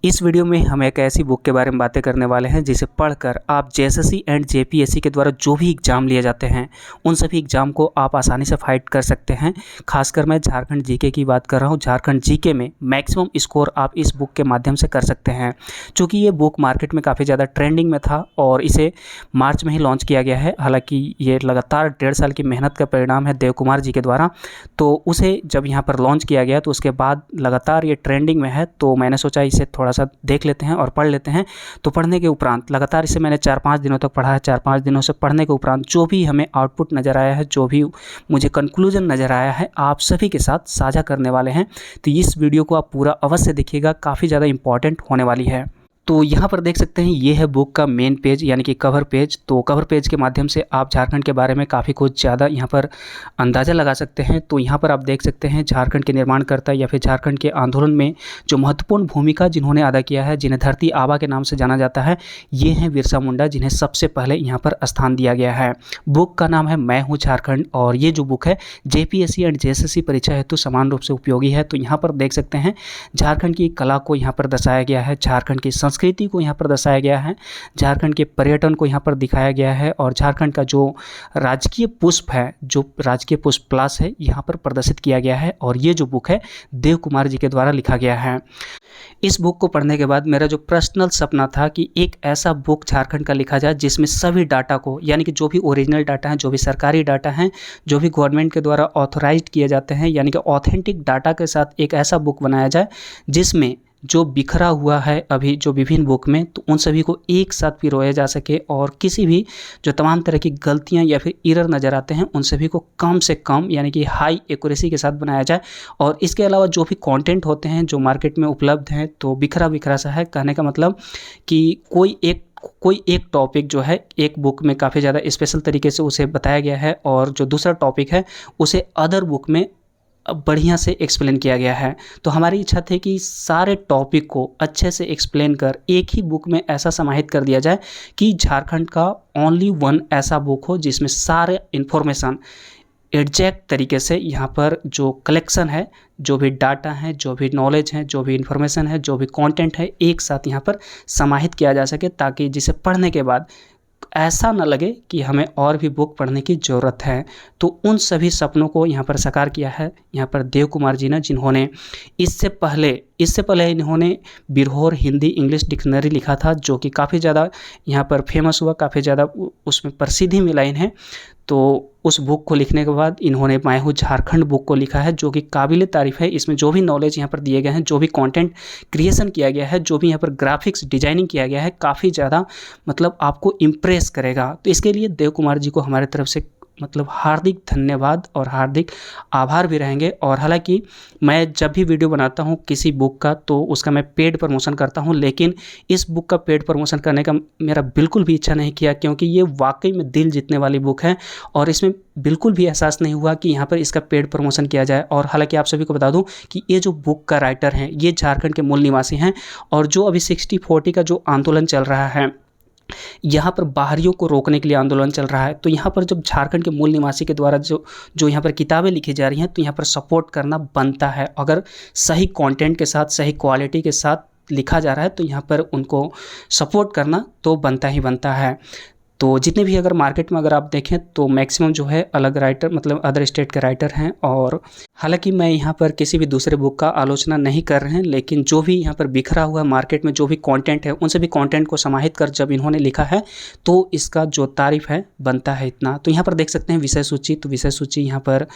इस वीडियो में हम एक ऐसी बुक के बारे में बातें करने वाले हैं जिसे पढ़कर आप जेएसएससी एंड जेपीएससी के द्वारा जो भी एग्ज़ाम लिए जाते हैं उन सभी एग्ज़ाम को आप आसानी से फाइट कर सकते हैं। खासकर मैं झारखंड जीके की बात कर रहा हूँ। झारखंड जीके में मैक्सिमम स्कोर आप इस बुक के माध्यम से कर सकते हैं। चूँकि ये बुक मार्केट में काफ़ी ज़्यादा ट्रेंडिंग में था और इसे मार्च में ही लॉन्च किया गया है। हालाँकि ये लगातार 1.5 साल की मेहनत का परिणाम है देव कुमार जी के द्वारा। तो उसे जब यहाँ पर लॉन्च किया गया तो उसके बाद लगातार ये ट्रेंडिंग में है, तो मैंने सोचा इसे थोड़ा सा देख लेते हैं और पढ़ लेते हैं। तो पढ़ने के उपरांत लगातार इसे मैंने 4-5 दिनों तक पढ़ा है। 4-5 दिनों से पढ़ने के उपरांत जो भी हमें आउटपुट नज़र आया है, जो भी मुझे कंक्लूजन नज़र आया है, आप सभी के साथ साझा करने वाले हैं। तो इस वीडियो को आप पूरा अवश्य देखिएगा, काफ़ी ज़्यादा इंपॉर्टेंट होने वाली है। तो यहाँ पर देख सकते हैं ये है बुक का मेन पेज यानी कि कवर पेज। तो कवर पेज के माध्यम से आप झारखंड के बारे में काफ़ी कुछ ज़्यादा यहाँ पर अंदाज़ा लगा सकते हैं। तो यहाँ पर आप देख सकते हैं झारखंड के निर्माणकर्ता या फिर झारखंड के आंदोलन में जो महत्वपूर्ण भूमिका जिन्होंने अदा किया है, जिन्हें धरती आबा के नाम से जाना जाता है, ये हैं बिरसा मुंडा, जिन्हें सबसे पहले यहाँ पर स्थान दिया गया है। बुक का नाम है मैं हूँ झारखंड और ये जो बुक है जेपीएससी एंड जेएसएससी परीक्षा हेतु समान रूप से उपयोगी है। तो यहाँ पर देख सकते हैं झारखंड की कला को यहाँ पर दर्शाया गया है, झारखंड की संस्कृति को यहाँ पर दर्शाया गया है, झारखंड के पर्यटन को यहाँ पर दिखाया गया है और झारखंड का जो राजकीय पुष्प है, जो राजकीय पुष्प प्लास है, यहाँ पर प्रदर्शित किया गया है। और ये जो बुक है देव कुमार जी के द्वारा लिखा गया है। इस बुक को पढ़ने के बाद मेरा जो पर्सनल सपना था कि एक ऐसा बुक झारखंड का लिखा जाए जिसमें सभी डाटा को, यानी कि जो भी ओरिजिनल डाटा हैं, जो भी सरकारी डाटा हैं, जो भी गवर्नमेंट के द्वारा ऑथोराइज्ड किए जाते हैं, यानी कि ऑथेंटिक डाटा के साथ एक ऐसा बुक बनाया जाए जिसमें जो बिखरा हुआ है अभी जो विभिन्न बुक में, तो उन सभी को एक साथ पिरोया जा सके और किसी भी जो तमाम तरह की गलतियां या फिर एरर नज़र आते हैं उन सभी को कम से कम यानी कि हाई एक्यूरेसी के साथ बनाया जाए। और इसके अलावा जो भी कंटेंट होते हैं जो मार्केट में उपलब्ध हैं तो बिखरा बिखरा सा है। कहने का मतलब कि कोई एक टॉपिक जो है एक बुक में काफ़ी ज़्यादा स्पेशल तरीके से उसे बताया गया है और जो दूसरा टॉपिक है उसे अदर बुक में बढ़िया से एक्सप्लेन किया गया है। तो हमारी इच्छा थी कि सारे टॉपिक को अच्छे से एक्सप्लेन कर एक ही बुक में ऐसा समाहित कर दिया जाए कि झारखंड का ओनली वन ऐसा बुक हो जिसमें सारे इन्फॉर्मेशन एग्जैक्ट तरीके से यहाँ पर जो कलेक्शन है, जो भी डाटा है, जो भी नॉलेज है, जो भी इन्फॉर्मेशन है, जो भी कंटेंट है, एक साथ यहाँ पर समाहित किया जा सके, ताकि जिसे पढ़ने के बाद ऐसा न लगे कि हमें और भी बुक पढ़ने की ज़रूरत है। तो उन सभी सपनों को यहाँ पर साकार किया है यहाँ पर देव कुमार जी ने, जिन्होंने इससे पहले इन्होंने बिरहोर हिंदी इंग्लिश डिक्शनरी लिखा था, जो कि काफ़ी ज़्यादा यहाँ पर फेमस हुआ, काफ़ी ज़्यादा उसमें प्रसिद्धि मिला इन्हें। तो उस बुक को लिखने के बाद इन्होंने मैं हूँ झारखंड बुक को लिखा है, जो कि काबिल तारीफ़ है। इसमें जो भी नॉलेज यहाँ पर दिए गए हैं, जो भी कंटेंट क्रिएशन किया गया है, जो भी यहाँ पर ग्राफिक्स डिजाइनिंग किया गया है, काफ़ी ज़्यादा मतलब आपको इम्प्रेस करेगा। तो इसके लिए देव कुमार जी को हमारे तरफ से मतलब हार्दिक धन्यवाद और हार्दिक आभार भी रहेंगे। और हालांकि मैं जब भी वीडियो बनाता हूं किसी बुक का तो उसका मैं पेड प्रमोशन करता हूं, लेकिन इस बुक का पेड प्रमोशन करने का मेरा बिल्कुल भी इच्छा नहीं किया, क्योंकि ये वाकई में दिल जीतने वाली बुक है और इसमें बिल्कुल भी एहसास नहीं हुआ कि यहाँ पर इसका पेड प्रमोशन किया जाए। और हालांकि आप सभी को बता दूं कि ये जो बुक का राइटर हैं ये झारखंड के मूल निवासी हैं और जो अभी 60-40 का जो आंदोलन चल रहा है, यहाँ पर बाहरियों को रोकने के लिए आंदोलन चल रहा है, तो यहाँ पर जब झारखंड के मूल निवासी के द्वारा जो यहाँ पर किताबें लिखी जा रही हैं तो यहाँ पर सपोर्ट करना बनता है। अगर सही कंटेंट के साथ, सही क्वालिटी के साथ लिखा जा रहा है तो यहाँ पर उनको सपोर्ट करना तो बनता ही बनता है। तो जितने भी अगर मार्केट में अगर आप देखें तो मैक्सिमम जो है अलग राइटर मतलब अदर स्टेट के राइटर हैं। और हालांकि मैं यहाँ पर किसी भी दूसरे बुक का आलोचना नहीं कर रहे हैं, लेकिन जो भी यहाँ पर बिखरा हुआ मार्केट में जो भी कंटेंट है उन सभी कंटेंट को समाहित कर जब इन्होंने लिखा है तो इसका जो तारीफ़ है बनता है इतना। तो यहाँ पर देख सकते हैं विषय सूची। तो विषय सूची यहाँ पर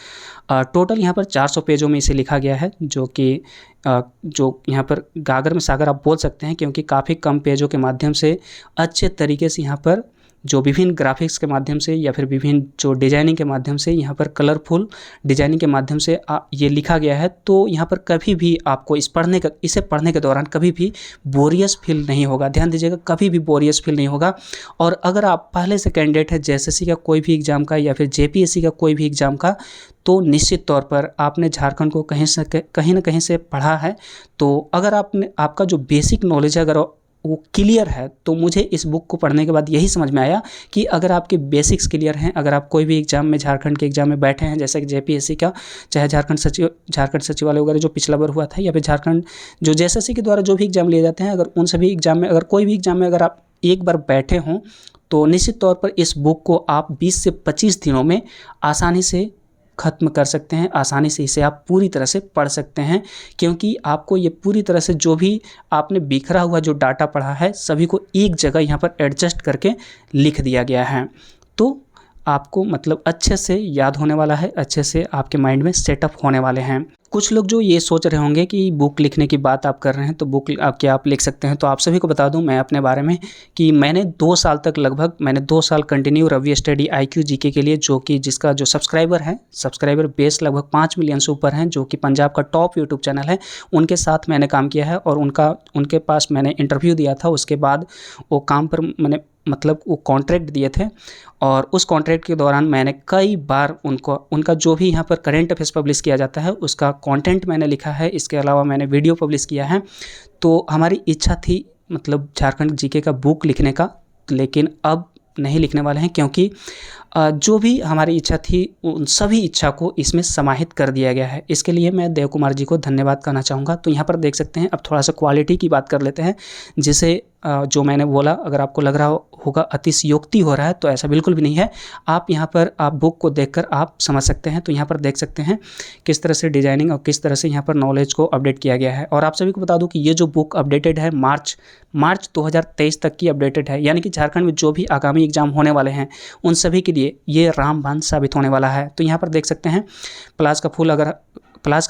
टोटल यहाँ पर 400 पेजों में इसे लिखा गया है, जो कि जो यहाँ पर गागर में सागर आप बोल सकते हैं, क्योंकि काफ़ी कम पेजों के माध्यम से अच्छे तरीके से यहाँ पर जो विभिन्न ग्राफिक्स के माध्यम से या फिर विभिन्न जो डिजाइनिंग के माध्यम से यहाँ पर कलरफुल डिजाइनिंग के माध्यम से ये लिखा गया है। तो यहाँ पर कभी भी आपको इसे पढ़ने के दौरान कभी भी बोरियस फील नहीं होगा। ध्यान दीजिएगा, कभी भी बोरियस फील नहीं होगा। और अगर आप पहले से कैंडिडेट है जेएसएससी का कोई भी एग्ज़ाम का या फिर जेपीएससी का कोई भी एग्ज़ाम का, तो निश्चित तौर पर आपने झारखंड को कहीं ना कहीं से पढ़ा है। तो अगर आपका जो बेसिक नॉलेज है अगर वो क्लियर है। तो मुझे इस बुक को पढ़ने के बाद यही समझ में आया कि अगर आपके बेसिक्स क्लियर हैं, अगर आप कोई भी एग्जाम में, झारखंड के एग्जाम में बैठे हैं, जैसे कि जेपीएससी का, चाहे झारखंड सचिवालय वगैरह जो पिछला बार हुआ था, या फिर झारखंड जो जेएसएससी के द्वारा जो भी एग्जाम लिए जाते हैं, अगर उन सभी एग्जाम में, अगर कोई भी एग्जाम में अगर आप एक बार बैठे हों तो निश्चित तौर पर इस बुक को आप 20 से 25 दिनों में आसानी से ख़त्म कर सकते हैं, आसानी से इसे आप पूरी तरह से पढ़ सकते हैं, क्योंकि आपको ये पूरी तरह से जो भी आपने बिखरा हुआ जो डाटा पढ़ा है सभी को एक जगह यहाँ पर एडजस्ट करके लिख दिया गया है। तो आपको मतलब अच्छे से याद होने वाला है, अच्छे से आपके माइंड में सेटअप होने वाले हैं। कुछ लोग जो ये सोच रहे होंगे कि बुक लिखने की बात आप कर रहे हैं तो बुक क्या आप लिख सकते हैं, तो आप सभी को बता दूं मैं अपने बारे में कि मैंने 2 साल तक लगभग मैंने 2 साल कंटिन्यू रवि स्टडी IQ GK के लिए, जो कि जिसका जो सब्सक्राइबर बेस लगभग 5 मिलियन से ऊपर हैं, जो कि पंजाब का टॉप यूट्यूब चैनल है, उनके साथ मैंने काम किया है और उनके पास मैंने इंटरव्यू दिया था। उसके बाद वो काम पर मैंने मतलब वो कॉन्ट्रैक्ट दिए थे और उस कॉन्ट्रैक्ट के दौरान मैंने कई बार उनका जो भी यहाँ पर करंट अफेयर्स पब्लिश किया जाता है उसका कंटेंट मैंने लिखा है। इसके अलावा मैंने वीडियो पब्लिश किया है। तो हमारी इच्छा थी मतलब झारखंड GK का बुक लिखने का, लेकिन अब नहीं लिखने वाले हैं, क्योंकि जो भी हमारी इच्छा थी उन सभी इच्छा को इसमें समाहित कर दिया गया है। इसके लिए मैं देव कुमार जी को धन्यवाद कहना चाहूँगा। तो यहाँ पर देख सकते हैं, अब थोड़ा सा क्वालिटी की बात कर लेते हैं, जिसे जो मैंने बोला अगर आपको लग रहा होगा अतिशयोक्ति हो रहा है तो ऐसा बिल्कुल भी नहीं है। आप यहाँ पर आप बुक को देखकर आप समझ सकते हैं। तो यहाँ पर देख सकते हैं किस तरह से डिजाइनिंग और किस तरह से यहाँ पर नॉलेज को अपडेट किया गया है। और आप सभी को बता दूं कि ये जो बुक अपडेटेड है मार्च 2023 तक की अपडेटेड है, यानी कि झारखंड में जो भी आगामी एग्जाम होने वाले हैं उन सभी के लिए ये रामबाण साबित होने वाला है। तो यहाँ पर देख सकते हैं प्लास का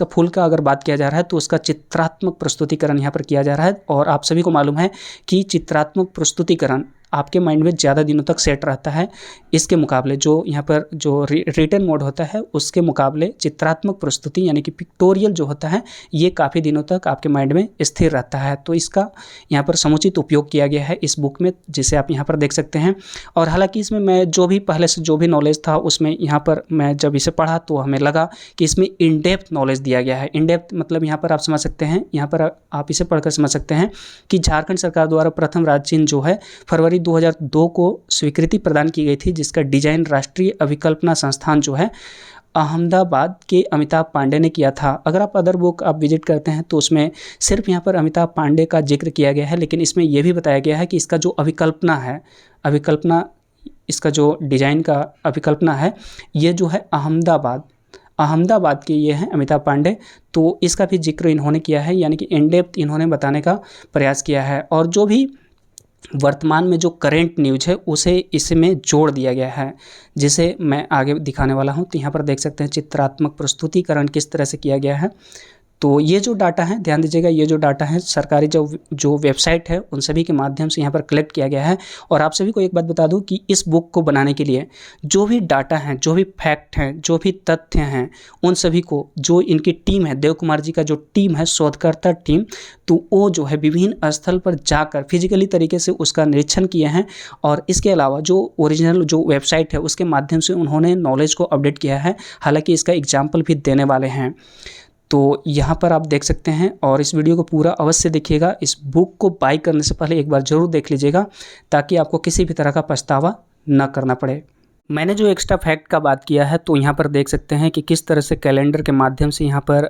फूल का अगर बात किया जा रहा है तो उसका चित्रात्मक प्रस्तुतिकरण यहाँ पर किया जा रहा है। और आप सभी को मालूम है कि चित्रात्मक प्रस्तुतिकरण आपके माइंड में ज़्यादा दिनों तक सेट रहता है, इसके मुकाबले जो यहाँ पर जो रिटन मोड होता है उसके मुकाबले चित्रात्मक प्रस्तुति यानी कि पिक्टोरियल जो होता है ये काफ़ी दिनों तक आपके माइंड में स्थिर रहता है। तो इसका यहाँ पर समुचित उपयोग किया गया है इस बुक में, जिसे आप यहाँ पर देख सकते हैं। और हालांकि इसमें मैं जो भी पहले से जो भी नॉलेज था उसमें यहाँ पर मैं जब इसे पढ़ा तो हमें लगा कि इसमें इन डेप्थ नॉलेज दिया गया है। इन डेप्थ मतलब यहाँ पर आप समझ सकते हैं, यहाँ पर आप इसे पढ़कर समझ सकते हैं कि झारखंड सरकार द्वारा प्रथम राज्य चिन्ह जो है फरवरी 2002 को स्वीकृति प्रदान की गई थी, जिसका डिजाइन राष्ट्रीय अभिकल्पना संस्थान जो है अहमदाबाद के अमिताभ पांडे ने किया था। अगर आप अदर बुक आप विजिट करते हैं तो उसमें सिर्फ यहाँ पर अमिताभ पांडे का जिक्र किया गया है, लेकिन इसमें यह भी बताया गया है कि इसका जो अभिकल्पना इसका जो डिजाइन का अभिकल्पना है ये जो है अहमदाबाद के ये हैं अमिताभ पांडे। तो इसका भी जिक्र इन्होंने किया है, यानी कि इन डेप्थ इन्होंने बताने का प्रयास किया है। और जो भी वर्तमान में जो करेंट न्यूज है उसे इसमें जोड़ दिया गया है, जिसे मैं आगे दिखाने वाला हूं। तो यहाँ पर देख सकते हैं चित्रात्मक प्रस्तुतिकरण किस तरह से किया गया है। तो ये जो डाटा है ध्यान दीजिएगा, ये जो डाटा है सरकारी जो वेबसाइट है उन सभी के माध्यम से यहाँ पर कलेक्ट किया गया है। और आप सभी को एक बात बता दूं कि इस बुक को बनाने के लिए जो भी डाटा हैं, जो भी फैक्ट हैं, जो भी तथ्य हैं, उन सभी को जो इनकी टीम है, देव कुमार जी का जो टीम है, शोधकर्ता टीम, तो वो जो है विभिन्न स्थल पर जाकर फिजिकली तरीके से उसका निरीक्षण किए हैं। और इसके अलावा जो ओरिजिनल जो वेबसाइट है उसके माध्यम से उन्होंने नॉलेज को अपडेट किया है। हालांकि इसका एग्जाम्पल भी देने वाले हैं। तो यहाँ पर आप देख सकते हैं और इस वीडियो को पूरा अवश्य देखिएगा। इस बुक को बाय करने से पहले एक बार ज़रूर देख लीजिएगा ताकि आपको किसी भी तरह का पछतावा न करना पड़े। मैंने जो एक्स्ट्रा फैक्ट का बात किया है तो यहाँ पर देख सकते हैं कि किस तरह से कैलेंडर के माध्यम से यहाँ पर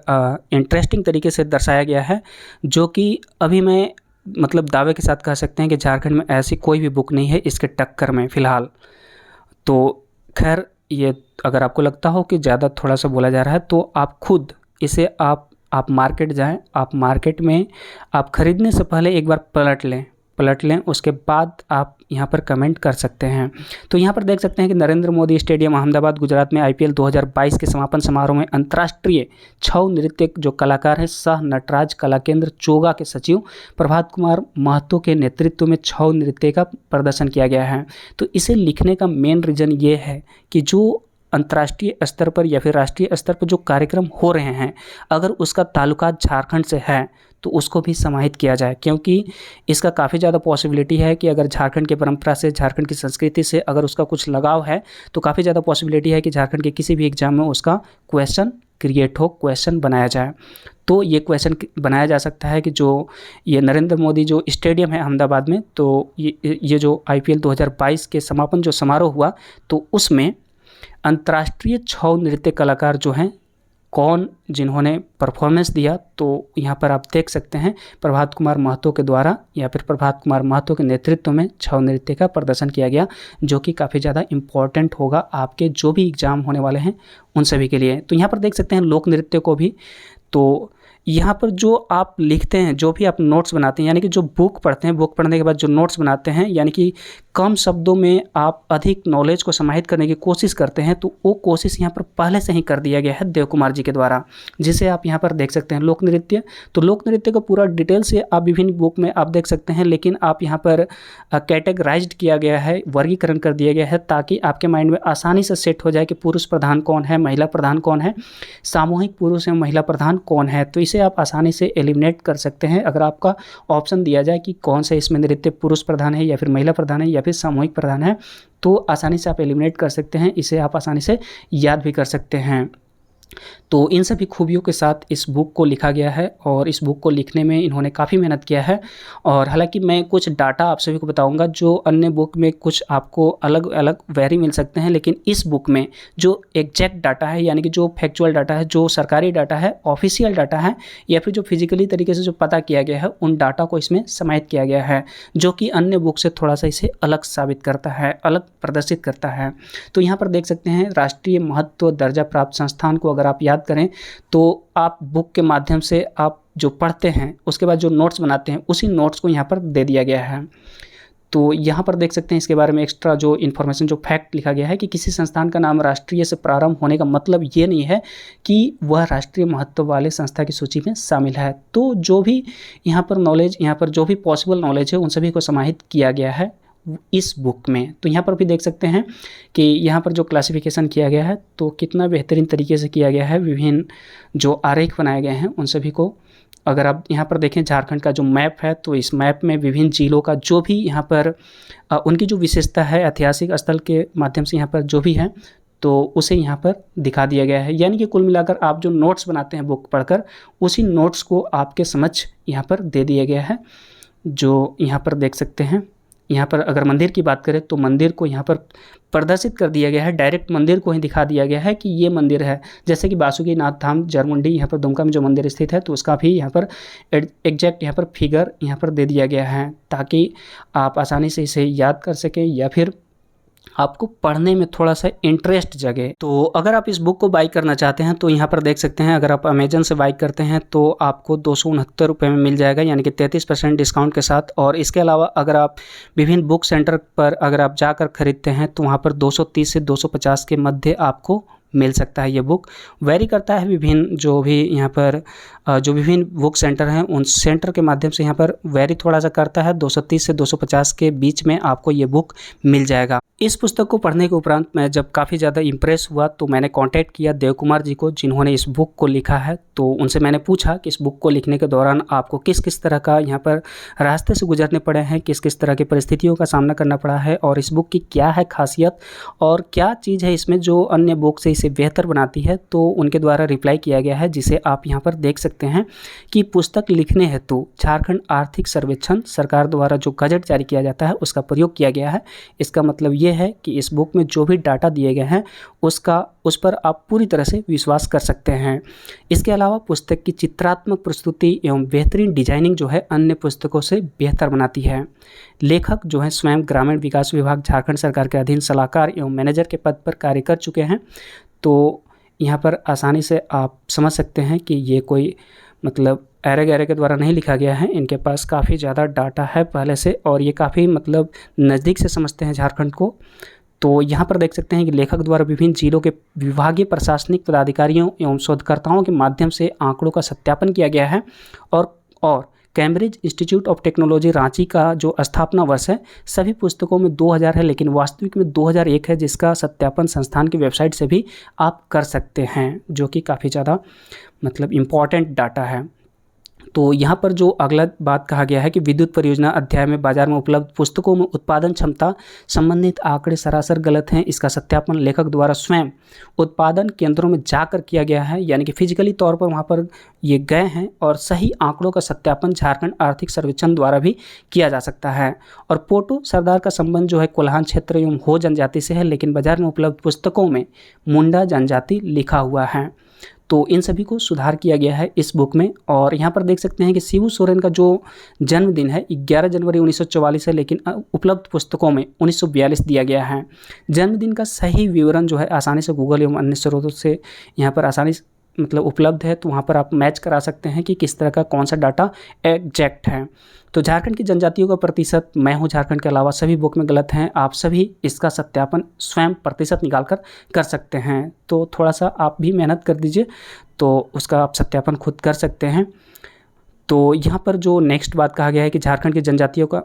इंटरेस्टिंग तरीके से दर्शाया गया है, जो कि अभी मैं मतलब दावे के साथ कह सकते हैं कि झारखंड में ऐसी कोई भी बुक नहीं है इसके टक्कर में फ़िलहाल। तो खैर ये अगर आपको लगता हो कि ज़्यादा थोड़ा सा बोला जा रहा है तो आप खुद इसे आप मार्केट जाएं, आप मार्केट में आप ख़रीदने से पहले एक बार पलट लें, उसके बाद आप यहाँ पर कमेंट कर सकते हैं। तो यहाँ पर देख सकते हैं कि नरेंद्र मोदी स्टेडियम अहमदाबाद गुजरात में IPL 2022 के समापन समारोह में अंतर्राष्ट्रीय छऊ नृत्य जो कलाकार हैं सह नटराज कला केंद्र चोगा के सचिव प्रभात कुमार महतो के नेतृत्व में छऊ नृत्य का प्रदर्शन किया गया है। तो इसे लिखने का मेन रीज़न ये है कि जो अंतर्राष्ट्रीय स्तर पर या फिर राष्ट्रीय स्तर पर जो कार्यक्रम हो रहे हैं अगर उसका ताल्लुकात झारखंड से है तो उसको भी समाहित किया जाए, क्योंकि इसका काफ़ी ज़्यादा पॉसिबिलिटी है कि अगर झारखंड की परंपरा से, झारखंड की संस्कृति से अगर उसका कुछ लगाव है तो काफ़ी ज़्यादा पॉसिबिलिटी है कि झारखंड के किसी भी एग्जाम में उसका क्वेश्चन क्रिएट हो, क्वेश्चन बनाया जाए। तो ये क्वेश्चन बनाया जा सकता है कि जो ये नरेंद्र मोदी जो स्टेडियम है अहमदाबाद में, तो ये जो IPL 2022 के समापन जो समारोह हुआ, तो उसमें अंतर्राष्ट्रीय छऊ नृत्य कलाकार जो हैं कौन जिन्होंने परफॉर्मेंस दिया, तो यहाँ पर आप देख सकते हैं प्रभात कुमार महतो के द्वारा या फिर प्रभात कुमार महतो के नेतृत्व में छऊ नृत्य का प्रदर्शन किया गया, जो कि काफ़ी ज़्यादा इम्पॉर्टेंट होगा आपके जो भी एग्ज़ाम होने वाले हैं उन सभी के लिए। तो यहाँ पर देख सकते हैं लोक नृत्य को भी। तो यहाँ पर जो आप लिखते हैं, जो भी आप नोट्स बनाते हैं, यानी कि जो बुक पढ़ते हैं, बुक पढ़ने के बाद जो नोट्स बनाते हैं, यानी कि कम शब्दों में आप अधिक नॉलेज को समाहित करने की कोशिश करते हैं, तो वो कोशिश यहाँ पर पहले से ही कर दिया गया है देव कुमार जी के द्वारा, जिसे आप यहाँ पर देख सकते हैं लोक नृत्य। तो लोक नृत्य का पूरा डिटेल से आप विभिन्न बुक में आप देख सकते हैं, लेकिन आप यहाँ पर कैटेगराइज्ड किया गया है, वर्गीकरण कर दिया गया है, ताकि आपके माइंड में आसानी से सेट हो जाए कि पुरुष प्रधान कौन है, महिला प्रधान कौन है, सामूहिक पुरुष एवं महिला प्रधान कौन है। तो इसे आप आसानी से एलिमिनेट कर सकते हैं अगर आपका ऑप्शन दिया जाए कि कौन सा इसमें नृत्य पुरुष प्रधान है या फिर महिला प्रधान है या फिर सामूहिक प्रधान है, तो आसानी से आप एलिमिनेट कर सकते हैं। इसे आप आसानी से याद भी कर सकते हैं। तो इन सभी खूबियों के साथ इस बुक को लिखा गया है और इस बुक को लिखने में इन्होंने काफ़ी मेहनत किया है। और हालांकि मैं कुछ डाटा आप सभी को बताऊंगा, जो अन्य बुक में कुछ आपको अलग अलग वेरी मिल सकते हैं, लेकिन इस बुक में जो एग्जैक्ट डाटा है, यानी कि जो फैक्चुअल डाटा है, जो सरकारी डाटा है, ऑफिशियल डाटा है, या फिर जो फिजिकली तरीके से जो पता किया गया है, उन डाटा को इसमें समाहित किया गया है, जो कि अन्य बुक से थोड़ा सा इसे अलग साबित करता है, अलग प्रदर्शित करता है। तो यहाँ पर देख सकते हैं राष्ट्रीय महत्व दर्जा प्राप्त संस्थान को अगर आप याद करें, तो आप बुक के माध्यम से आप जो पढ़ते हैं उसके बाद जो नोट्स बनाते हैं, उसी नोट्स को यहाँ पर दे दिया गया है। तो यहाँ पर देख सकते हैं इसके बारे में एक्स्ट्रा जो इन्फॉर्मेशन, जो फैक्ट लिखा गया है कि किसी संस्थान का नाम राष्ट्रीय से प्रारंभ होने का मतलब ये नहीं है कि वह राष्ट्रीय महत्व वाले संस्था की सूची में शामिल है। तो जो भी यहाँ पर नॉलेज, यहाँ पर जो भी पॉसिबल नॉलेज है, उन सभी को समाहित किया गया है इस बुक में। तो यहाँ पर भी देख सकते हैं कि यहाँ पर जो क्लासिफिकेशन किया गया है, तो कितना बेहतरीन तरीके से किया गया है। विभिन्न जो आरेख बनाए गए हैं उन सभी को अगर आप यहाँ पर देखें, झारखंड का जो मैप है, तो इस मैप में विभिन्न जिलों का जो भी यहाँ पर उनकी जो विशेषता है ऐतिहासिक स्थल के माध्यम से यहाँ पर जो भी है, तो उसे यहाँ पर दिखा दिया गया है। यानी कि कुल मिलाकर आप जो नोट्स बनाते हैं बुक पढ़कर, उसी नोट्स को आपके समझ यहाँ पर दे दिया गया है, जो यहाँ पर देख सकते हैं। यहाँ पर अगर मंदिर की बात करें तो मंदिर को यहाँ पर प्रदर्शित कर दिया गया है, डायरेक्ट मंदिर को ही दिखा दिया गया है कि ये मंदिर है। जैसे कि बासुकी नाथ धाम जरमुंडी यहाँ पर दुमका में जो मंदिर स्थित है, तो उसका भी यहाँ पर एग्जैक्ट यहाँ पर फिगर यहाँ पर दे दिया गया है, ताकि आप आसानी से इसे याद कर सकें या फिर आपको पढ़ने में थोड़ा सा इंटरेस्ट जगे। तो अगर आप इस बुक को बाई करना चाहते हैं तो यहाँ पर देख सकते हैं, अगर आप अमेजन से बाई करते हैं तो आपको 269 रुपये में मिल जाएगा, यानी कि 33% डिस्काउंट के साथ। और इसके अलावा अगर आप विभिन्न बुक सेंटर पर अगर आप जाकर खरीदते हैं तो वहाँ पर 230 से 250 के मध्य आपको मिल सकता है। ये बुक वेरी करता है विभिन्न जो भी यहाँ पर जो विभिन्न बुक सेंटर हैं, उन सेंटर के माध्यम से यहाँ पर वेरी थोड़ा सा करता है। 230 से 250 के बीच में आपको ये बुक मिल जाएगा। इस पुस्तक को पढ़ने के उपरांत मैं जब काफ़ी ज़्यादा इम्प्रेस हुआ, तो मैंने कांटेक्ट किया देव कुमार जी को, जिन्होंने इस बुक को लिखा है। तो उनसे मैंने पूछा कि इस बुक को लिखने के दौरान आपको किस किस तरह का यहाँ पर रास्ते से गुजरने पड़े हैं, किस किस तरह की परिस्थितियों का सामना करना पड़ा है, और इस बुक की क्या है खासियत और क्या चीज़ है इसमें जो अन्य बुक से इसे बेहतर बनाती है। तो उनके द्वारा रिप्लाई किया गया है, जिसे आप यहाँ पर देख सकते हैं कि पुस्तक लिखने हेतु झारखंड आर्थिक सर्वेक्षण सरकार द्वारा जो गजट जारी किया जाता है उसका प्रयोग किया गया है। इसका मतलब ये है कि इस बुक में जो भी डाटा दिए गए हैं उस पर आप पूरी तरह से विश्वास कर सकते हैं। इसके अलावा पुस्तक की चित्रात्मक प्रस्तुति एवं बेहतरीन डिजाइनिंग जो है अन्य पुस्तकों से बेहतर बनाती है। लेखक जो है स्वयं ग्रामीण विकास विभाग झारखंड सरकार के अधीन सलाहकार एवं मैनेजर के पद पर कार्य कर चुके हैं। तो यहाँ पर आसानी से आप समझ सकते हैं कि ये कोई मतलब ऐरे गैरे के द्वारा नहीं लिखा गया है। इनके पास काफ़ी ज़्यादा डाटा है पहले से, और ये काफ़ी मतलब नज़दीक से समझते हैं झारखंड को। तो यहाँ पर देख सकते हैं कि लेखक द्वारा विभिन्न जिलों के विभागीय प्रशासनिक पदाधिकारियों एवं शोधकर्ताओं के माध्यम से आंकड़ों का सत्यापन किया गया है। और Cambridge institute of technology Ranchi का जो स्थापना वर्ष है, सभी पुस्तकों में 2000 है, लेकिन वास्तविक में 2001 है, जिसका सत्यापन संस्थान की वेबसाइट से भी आप कर सकते हैं, जो कि काफ़ी ज़्यादा मतलब इम्पॉर्टेंट डाटा है। तो यहाँ पर जो अगला बात कहा गया है कि विद्युत परियोजना अध्याय में बाजार में उपलब्ध पुस्तकों में उत्पादन क्षमता संबंधित आंकड़े सरासर गलत हैं। इसका सत्यापन लेखक द्वारा स्वयं उत्पादन केंद्रों में जाकर किया गया है, यानी कि फिजिकली तौर पर वहाँ पर ये गए हैं, और सही आंकड़ों का सत्यापन झारखंड आर्थिक सर्वेक्षण द्वारा भी किया जा सकता है। और पोटो सरदार का संबंध जो है कोल्हान क्षेत्र एवं हो जनजाति से है, लेकिन बाजार में उपलब्ध पुस्तकों में मुंडा जनजाति लिखा हुआ है। तो इन सभी को सुधार किया गया है इस बुक में। और यहाँ पर देख सकते हैं कि शिबू सोरेन का जो जन्मदिन है 11 जनवरी 1944 है, लेकिन उपलब्ध पुस्तकों में 1942 दिया गया है। जन्मदिन का सही विवरण जो है आसानी से गूगल एवं अन्य स्रोतों से यहाँ पर आसानी से उपलब्ध है, तो वहाँ पर आप मैच करा सकते हैं कि किस तरह का कौन सा डाटा एग्जैक्ट है। तो झारखंड की जनजातियों का प्रतिशत मैं हूँ झारखंड के अलावा सभी बुक में गलत हैं। आप सभी इसका सत्यापन स्वयं प्रतिशत निकाल कर सकते हैं। तो थोड़ा सा आप भी मेहनत कर दीजिए, तो उसका आप सत्यापन खुद कर सकते हैं। तो यहाँ पर जो नेक्स्ट बात कहा गया है कि झारखंड की जनजातियों का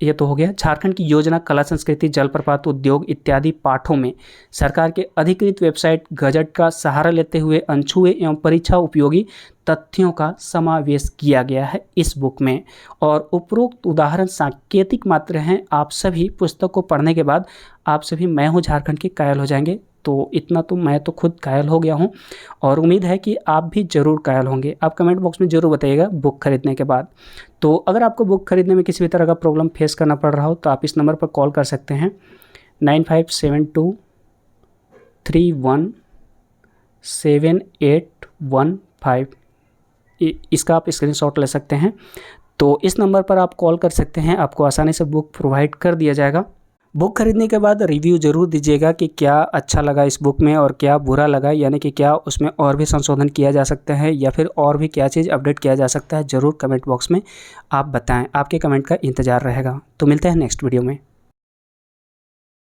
ये तो हो गया। झारखंड की योजना, कला संस्कृति, जलप्रपात, उद्योग इत्यादि पाठों में सरकार के अधिकृत वेबसाइट गजट का सहारा लेते हुए अनछुए एवं परीक्षा उपयोगी तथ्यों का समावेश किया गया है इस बुक में। और उपरोक्त उदाहरण सांकेतिक मात्र हैं। आप सभी पुस्तक को पढ़ने के बाद आप सभी मैं हूँ झारखंड के कायल हो जाएंगे। तो इतना तो मैं तो खुद कायल हो गया हूँ, और उम्मीद है कि आप भी ज़रूर कायल होंगे। आप कमेंट बॉक्स में ज़रूर बताइएगा बुक खरीदने के बाद। तो अगर आपको बुक खरीदने में किसी भी तरह का प्रॉब्लम फेस करना पड़ रहा हो तो आप इस नंबर पर कॉल कर सकते हैं 9572317815। इसका आप स्क्रीनशॉट ले सकते हैं। तो इस नंबर पर आप कॉल कर सकते हैं, आपको आसानी से बुक प्रोवाइड कर दिया जाएगा। बुक खरीदने के बाद रिव्यू ज़रूर दीजिएगा कि क्या अच्छा लगा इस बुक में और क्या बुरा लगा, यानी कि क्या उसमें और भी संशोधन किया जा सकता है या फिर और भी क्या चीज़ अपडेट किया जा सकता है। ज़रूर कमेंट बॉक्स में आप बताएं, आपके कमेंट का इंतज़ार रहेगा। तो मिलते हैं नेक्स्ट वीडियो में।